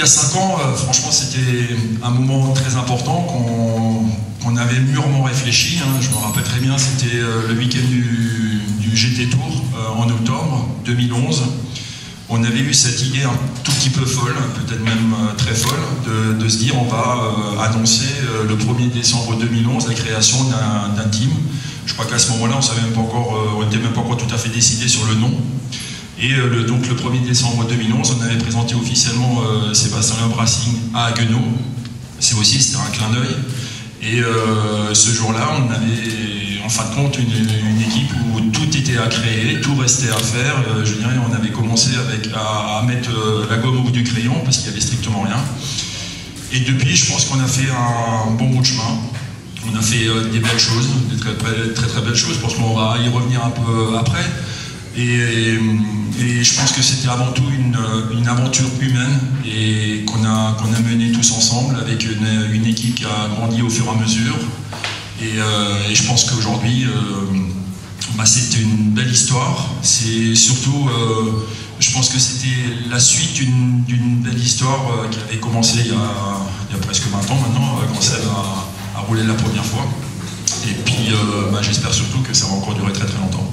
y a 5 ans, franchement, c'était un moment très important qu'on avait mûrement réfléchi. Hein. Je me rappelle très bien, c'était le week-end du GT Tour en octobre 2011. On avait eu cette idée un tout petit peu folle, peut-être même très folle, de se dire on va annoncer le 1er décembre 2011 la création d'un team. Je crois qu'à ce moment-là, on n'était même pas encore tout à fait décidé sur le nom. Et donc le 1er décembre 2011, on avait présenté officiellement Sébastien Loeb Racing à Haguenau. C'était un clin d'œil. Et ce jour-là, on avait en fin de compte une équipe où tout était à créer, tout restait à faire. Je dirais, on avait commencé à mettre la gomme au bout du crayon parce qu'il n'y avait strictement rien. Et depuis, je pense qu'on a fait un bon bout de chemin. On a fait des belles choses, des très belles choses. Je pense qu'on va y revenir un peu après. Et je pense que c'était avant tout une aventure humaine et qu'on a menée tous ensemble avec une équipe qui a grandi au fur et à mesure. Et je pense qu'aujourd'hui, c'était une belle histoire. C'est surtout, je pense que c'était la suite d'une belle histoire qui avait commencé il y a presque 20 ans maintenant, quand Seb a roulé la première fois. Et puis, j'espère surtout que ça va encore durer très longtemps.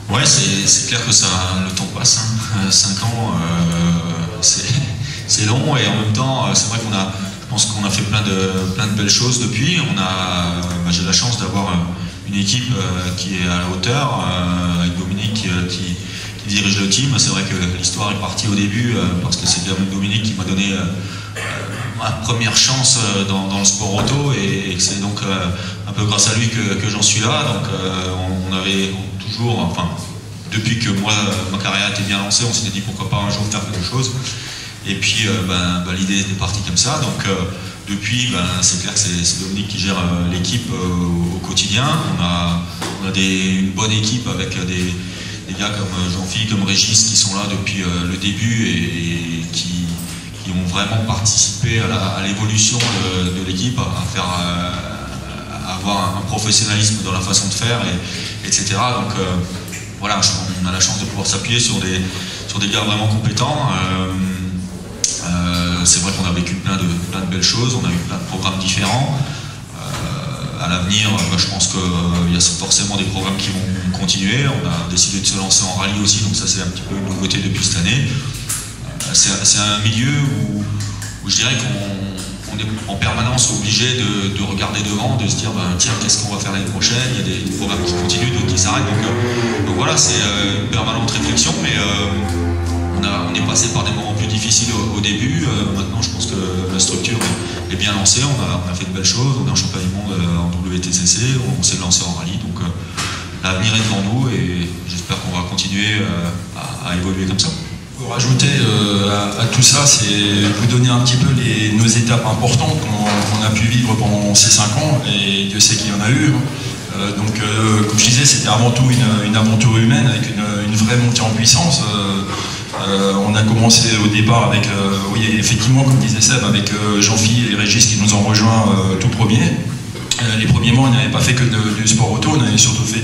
Ouais, c'est clair que le temps passe, hein. 5 ans, c'est long et en même temps, c'est vrai je pense qu'on a fait plein de belles choses depuis. J'ai la chance d'avoir une équipe qui est à la hauteur, avec Dominique qui dirige le team. C'est vrai que l'histoire est partie au début parce que c'est Dominique qui m'a donné ma première chance dans le sport auto et c'est donc un peu grâce à lui que j'en suis là. Donc on avait toujours, depuis que ma carrière était bien lancée, on s'était dit pourquoi pas un jour faire quelque chose. Et puis l'idée est partie comme ça. Donc depuis, c'est clair que c'est Dominique qui gère l'équipe au quotidien. On a une bonne équipe avec des gars comme Jean-Philippe, comme Régis qui sont là depuis le début et qui ont vraiment participé à l'évolution de l'équipe, à avoir un professionnalisme dans la façon de faire, etc. Donc voilà, on a la chance de pouvoir s'appuyer sur des gars vraiment compétents. C'est vrai qu'on a vécu plein de belles choses, on a eu plein de programmes différents. À l'avenir, je pense qu'il y a forcément des programmes qui vont continuer. On a décidé de se lancer en rallye aussi, donc ça c'est un petit peu une nouveauté depuis cette année. C'est un milieu où je dirais qu'on est en permanence obligé de regarder devant, de se dire tiens, qu'est-ce qu'on va faire l'année prochaine. Il y a des programmes qui continuent, d'autres qui s'arrêtent. Donc voilà, c'est une permanente réflexion, mais on est passé par des moments plus difficiles au début. Maintenant, je pense que la structure est bien lancée. On a fait de belles choses. On est en championnat du monde en WTCC. On s'est lancé en rallye. Donc l'avenir est devant nous et j'espère qu'on va continuer à évoluer comme ça. Pour rajouter à tout ça, c'est vous donner un petit peu nos étapes importantes qu'on a pu vivre pendant ces 5 ans, et Dieu sait qu'il y en a eu. Comme je disais, c'était avant tout une aventure humaine avec une vraie montée en puissance. On a commencé au départ avec, oui, effectivement, comme disait Seb, avec Jean-Philippe et Régis qui nous ont rejoints tout premier. Les premiers mois, on n'avait pas fait que du sport auto, on avait surtout fait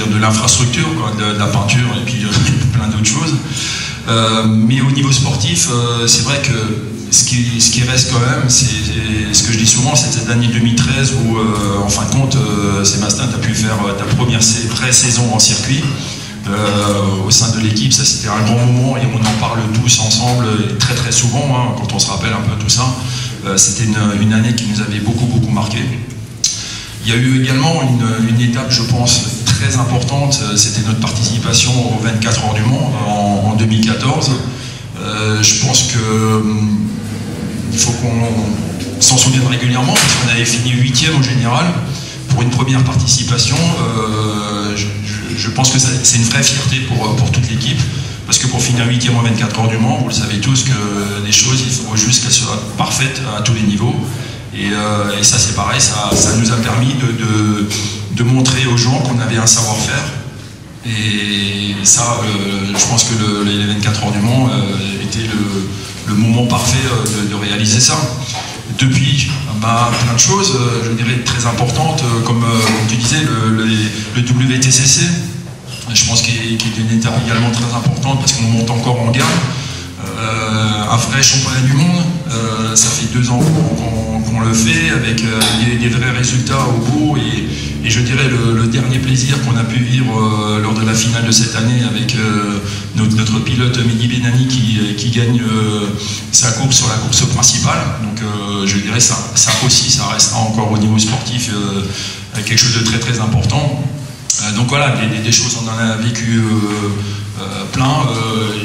de l'infrastructure, de la peinture et puis plein d'autres choses. Mais au niveau sportif, c'est vrai que ce qui reste quand même, c'est ce que je dis souvent, c'est cette année 2013 où, en fin de compte, Sébastien, tu as pu faire ta première vraie saison en circuit. Au sein de l'équipe, ça c'était un grand moment et on en parle tous ensemble très souvent, hein, quand on se rappelle un peu tout ça. C'était une année qui nous avait beaucoup marqué. Il y a eu également une étape, je pense, très importante, c'était notre participation aux 24 heures du Mans en 2014. Je pense qu'il faut qu'on s'en souvienne régulièrement, parce qu'on avait fini 8e en général. Pour une première participation, je pense que c'est une vraie fierté pour toute l'équipe, parce que pour finir 8e en 24 heures du Mans, vous le savez tous que les choses, il faut juste qu'elles soient parfaites à tous les niveaux. Et ça c'est pareil, ça nous a permis de montrer aux gens qu'on avait un savoir-faire. Et ça, je pense que les 24 heures du Mans était le moment parfait de réaliser ça. Depuis, plein de choses, je dirais, très importantes, comme tu disais, le WTCC. je pense qu'il est une étape également très importante parce qu'on monte encore en gamme. Un vrai championnat du monde, ça fait 2 ans qu'on le fait avec des vrais résultats au bout et je dirais le dernier plaisir qu'on a pu vivre lors de la finale de cette année avec notre pilote Mehdi Benani qui gagne sa course sur la course principale. Donc je dirais ça aussi, ça restera encore au niveau sportif quelque chose de très très important. Donc voilà, des choses on en a vécu plein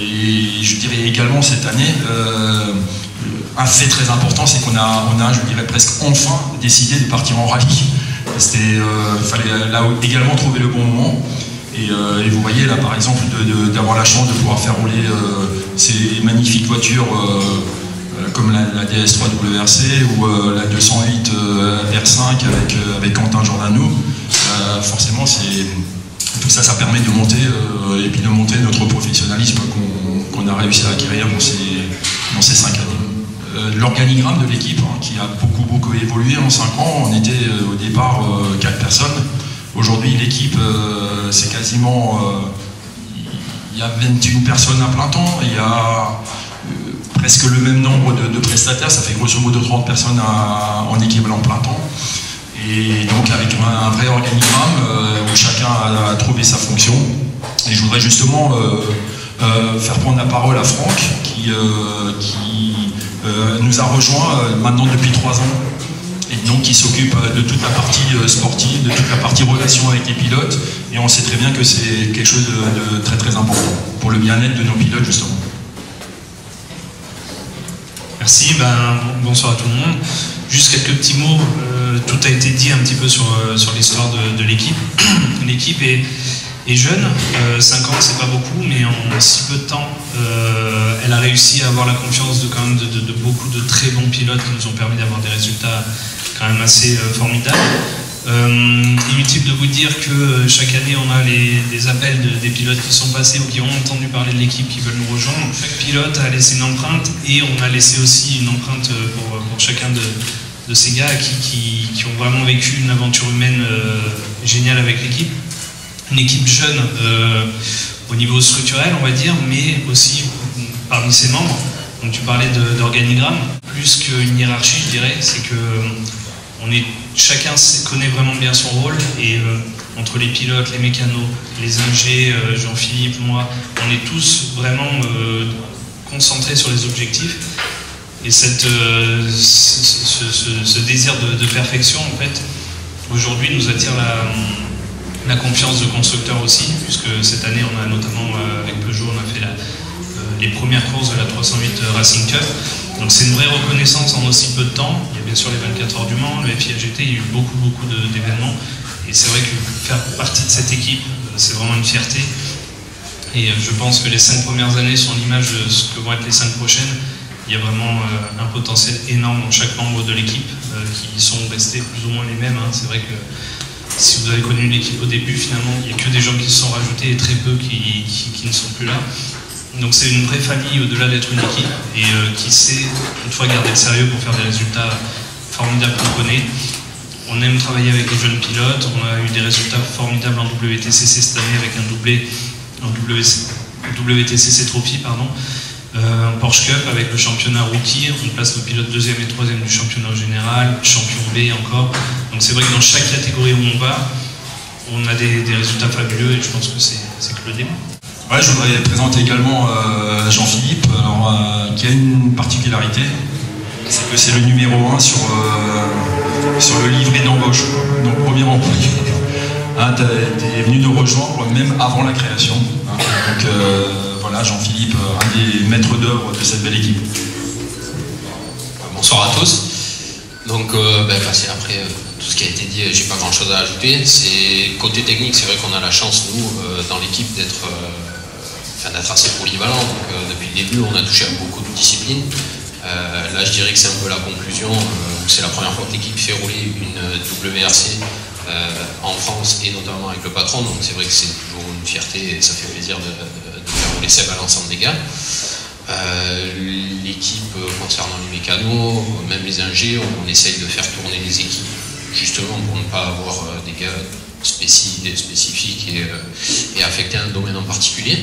et je dirais également cette année un fait très important, c'est qu'on a je dirais presque enfin décidé de partir en rallye. Il fallait là également trouver le bon moment et vous voyez là par exemple d'avoir la chance de pouvoir faire rouler ces magnifiques voitures comme la DS3 WRC ou la 208 R5 avec Quentin Giordano. Forcément tout ça permet de monter et puis de monter notre professionnalisme qu'on a réussi à acquérir dans ces 5 années. L'organigramme de l'équipe qui a beaucoup évolué en 5 ans, on était au départ 4 personnes. Aujourd'hui l'équipe c'est quasiment il y a 21 personnes à plein temps, il y a presque le même nombre de prestataires, ça fait grosso modo 30 personnes en équivalent plein temps. Et donc avec un vrai organigramme où chacun a trouvé sa fonction. Et je voudrais justement faire prendre la parole à Franck qui nous a rejoint maintenant depuis 3 ans et donc qui s'occupe de toute la partie sportive, de toute la partie relation avec les pilotes. Et on sait très bien que c'est quelque chose de très très important pour le bien-être de nos pilotes justement. Merci, bonsoir à tout le monde. Juste quelques petits mots, tout a été dit un petit peu sur l'histoire de l'équipe. L'équipe est jeune, 5 ans c'est pas beaucoup, mais en si peu de temps, elle a réussi à avoir la confiance de beaucoup de très bons pilotes qui nous ont permis d'avoir des résultats quand même assez formidables. Inutile de vous dire que chaque année on a des appels des pilotes qui sont passés ou qui ont entendu parler de l'équipe qui veulent nous rejoindre. Chaque pilote a laissé une empreinte et on a laissé aussi une empreinte pour chacun de ces gars qui ont vraiment vécu une aventure humaine géniale avec l'équipe. Une équipe jeune au niveau structurel on va dire, mais aussi parmi ses membres. Donc tu parlais d'organigramme, plus qu'une hiérarchie je dirais, c'est que chacun connaît vraiment bien son rôle et entre les pilotes, les mécanos, les ingés, Jean-Philippe, moi, on est tous vraiment concentrés sur les objectifs et ce désir de perfection en fait aujourd'hui nous attire la confiance de constructeurs aussi, puisque cette année on a notamment avec Peugeot on a fait les premières courses de la 308 Racing Cup. Donc c'est une vraie reconnaissance en aussi peu de temps. Il y a bien sûr les 24 heures du Mans, le FIAGT, il y a eu beaucoup d'événements. Et c'est vrai que faire partie de cette équipe, c'est vraiment une fierté. Et je pense que les 5 premières années sont l'image de ce que vont être les 5 prochaines. Il y a vraiment un potentiel énorme dans chaque membre de l'équipe qui sont restés plus ou moins les mêmes. C'est vrai que si vous avez connu l'équipe au début, finalement, il n'y a que des gens qui se sont rajoutés et très peu qui ne sont plus là. Donc c'est une vraie famille au-delà d'être une équipe et qui sait une fois garder le sérieux pour faire des résultats formidables qu'on connaît. On aime travailler avec les jeunes pilotes, on a eu des résultats formidables en WTCC cette année avec un doublé en WTCC Trophy, en Porsche Cup avec le championnat rookie, on place nos pilotes 2e et 3e du championnat général, champion B encore. Donc c'est vrai que dans chaque catégorie où on va, on a des résultats fabuleux et je pense que c'est que le début. Ouais, je voudrais présenter également Jean-Philippe, qui a une particularité, c'est que c'est le numéro 1 sur le livret d'embauche, donc premier employé. Tu es venu nous rejoindre même avant la création. Donc voilà, Jean-Philippe, un des maîtres d'œuvre de cette belle équipe. Bonsoir à tous. Donc après tout ce qui a été dit, j'ai pas grand chose à ajouter. Côté technique, c'est vrai qu'on a la chance, nous, dans l'équipe, d'être assez polyvalent. Donc, depuis le début, on a touché à beaucoup de disciplines. Là, je dirais que c'est un peu la conclusion, où c'est la première fois que l'équipe fait rouler une WRC en France et notamment avec le patron. Donc c'est vrai que c'est toujours une fierté et ça fait plaisir de faire rouler Seb à l'ensemble des gars. L'équipe concernant les mécanos, même les ingés, on essaye de faire tourner les équipes justement pour ne pas avoir des gars spécifique et affecté à un domaine en particulier.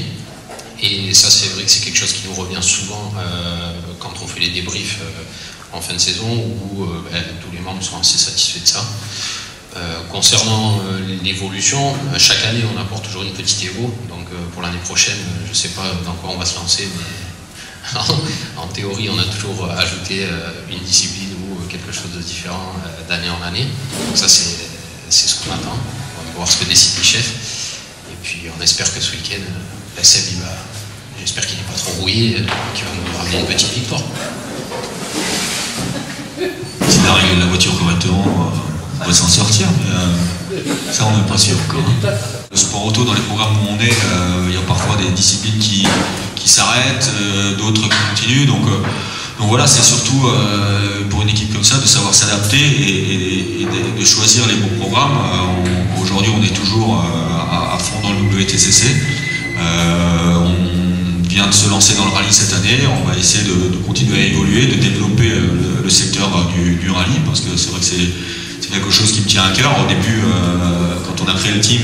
Et ça, c'est vrai que c'est quelque chose qui nous revient souvent quand on fait les débriefs en fin de saison, où tous les membres sont assez satisfaits de ça. Concernant l'évolution, chaque année on apporte toujours une petite évo, donc pour l'année prochaine, je ne sais pas dans quoi on va se lancer, mais en théorie on a toujours ajouté une discipline ou quelque chose de différent d'année en année. Donc ça c'est ce qu'on attend, on va voir ce que décide les chefs, et puis on espère que ce week-end, Seb, j'espère qu'il n'est pas trop rouillé, qu'il va nous ramener une petite victoire. S'il arrive la voiture correctement, on va s'en sortir, mais ça on n'est pas sûr encore. Le sport auto, dans les programmes où on est, il y a parfois des disciplines qui s'arrêtent, d'autres qui continuent, donc voilà, c'est surtout pour une équipe comme ça de savoir s'adapter et de choisir les bons programmes. Aujourd'hui on est toujours à fond dans le WTCC, on vient de se lancer dans le rallye cette année, on va essayer de continuer à évoluer, de développer le secteur du rallye, parce que c'est vrai que c'est quelque chose qui me tient à cœur. Au début, quand on a créé le team,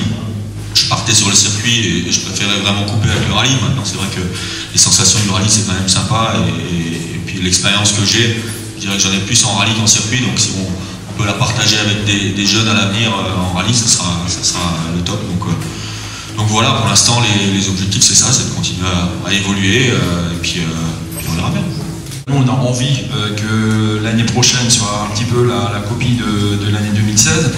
je partais sur le circuit et je préférais vraiment couper avec le rallye. Maintenant, c'est vrai que les sensations du rallye, c'est quand même sympa. Et puis l'expérience que j'ai, je dirais que j'en ai plus en rallye qu'en circuit. Donc si on peut la partager avec des jeunes à l'avenir en rallye, ça sera le top. Donc voilà, pour l'instant, les objectifs, c'est ça, c'est de continuer à évoluer. Et puis on verra bien. Nous, on a envie que l'année prochaine soit un petit peu la copie de l'année 2016.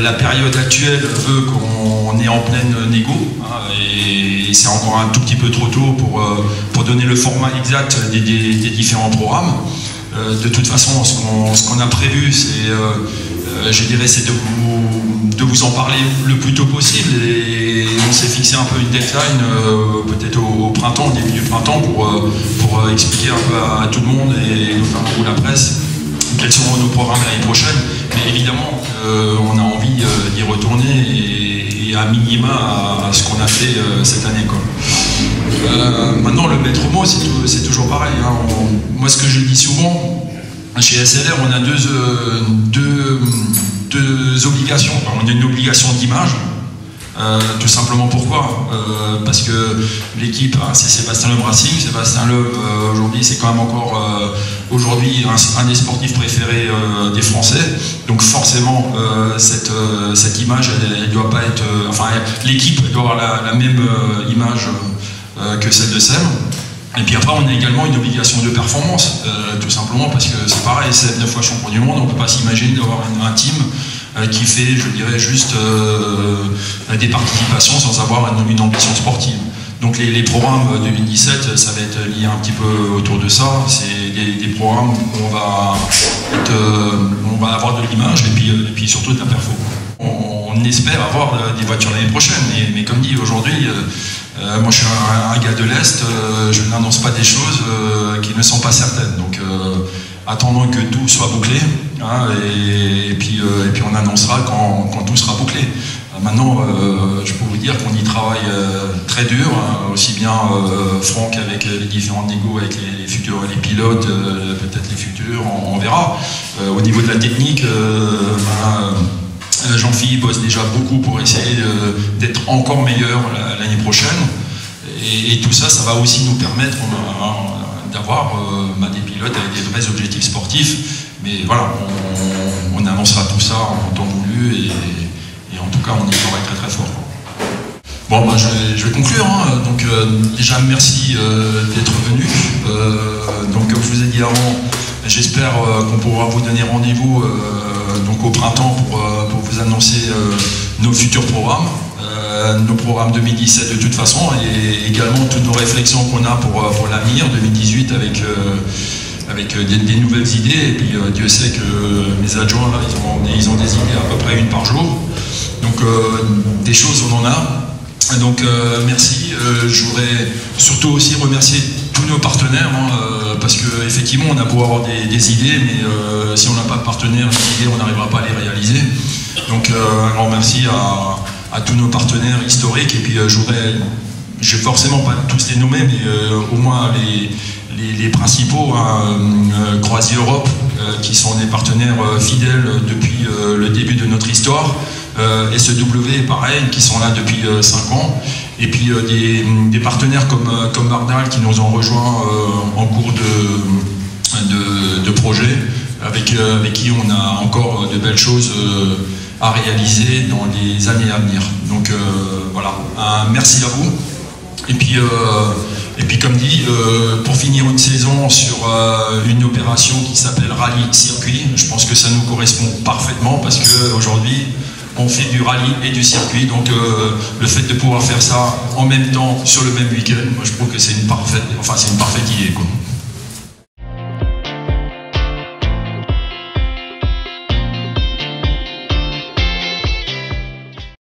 La période actuelle veut qu'on est en pleine négo, hein, et c'est encore un tout petit peu trop tôt pour donner le format exact des différents programmes. De toute façon, ce qu'on a prévu, c'est, je dirais, c'est de vous en parler le plus tôt possible, et on s'est fixé un peu une deadline, peut-être au printemps, au début du printemps, pour expliquer un peu à tout le monde, et notamment pour la presse, quels seront nos programmes l'année prochaine. Mais évidemment, on a envie d'y retourner, et à minima à ce qu'on a fait cette année, quoi. Maintenant, le maître mot, c'est toujours pareil, hein. Moi, ce que je dis souvent, chez SLR, on a deux obligations. On a une obligation d'image, tout simplement pourquoi, parce que l'équipe, c'est Sébastien Loeb Racing. Sébastien Loeb, aujourd'hui, c'est quand même encore aujourd'hui un des sportifs préférés des Français. Donc forcément, cette image, elle doit pas être, enfin, l'équipe doit avoir la même image que celle de Seb. Et puis après, on a également une obligation de performance, tout simplement parce que c'est pareil, Seb 9 fois champion du monde, on ne peut pas s'imaginer d'avoir un team qui fait, je dirais, juste des participations sans avoir une ambition sportive. Donc les programmes 2017, ça va être lié un petit peu autour de ça. C'est des programmes où on va avoir de l'image et puis surtout de la performance. On espère avoir des voitures l'année prochaine, mais comme dit aujourd'hui, moi je suis un gars de l'Est, je n'annonce pas des choses qui ne sont pas certaines. Donc attendons que tout soit bouclé, hein, et puis on annoncera quand tout sera bouclé. Maintenant, je peux vous dire qu'on y travaille très dur, hein, aussi bien Franck avec les différents négos, avec les futurs, les pilotes, peut-être les futurs, on verra. Au niveau de la technique, Jean-Philippe bosse déjà beaucoup pour essayer d'être encore meilleur l'année prochaine. Et tout ça, ça va aussi nous permettre d'avoir des pilotes avec des vrais objectifs sportifs. Mais voilà, on annoncera tout ça en temps voulu, et en tout cas, on y travaille très très fort. Bon, je vais conclure, hein. Donc déjà merci d'être venu. Donc comme je vous ai dit avant, j'espère qu'on pourra vous donner rendez-vous donc au printemps pour vous annoncer nos futurs programmes, nos programmes 2017 de toute façon, et également toutes nos réflexions qu'on a pour l'avenir 2018 avec des nouvelles idées. Et puis Dieu sait que mes adjoints là, ils ont des idées à peu près une par jour. Donc des choses on en a. Donc merci. Je voudrais surtout aussi remercier tous nos partenaires, hein, parce qu'effectivement on a beau avoir des idées, mais si on n'a pas de partenaires, les idées on n'arrivera pas à les réaliser. Donc un grand merci à tous nos partenaires historiques, et puis je vais forcément pas tous les nommer, mais au moins les principaux, hein, Croisier Europe, qui sont des partenaires fidèles depuis le début de notre histoire. SEW, pareil, qui sont là depuis 5 ans. Et puis des partenaires comme Bardal qui nous ont rejoints en cours de projet, avec qui on a encore de belles choses à réaliser dans les années à venir. Donc voilà, merci à vous. Et puis comme dit, pour finir une saison sur une opération qui s'appelle Rallye Circuit, je pense que ça nous correspond parfaitement parce qu'aujourd'hui on fait du rallye et du circuit, donc le fait de pouvoir faire ça en même temps sur le même week-end, moi je trouve que c'est une parfaite idée, quoi.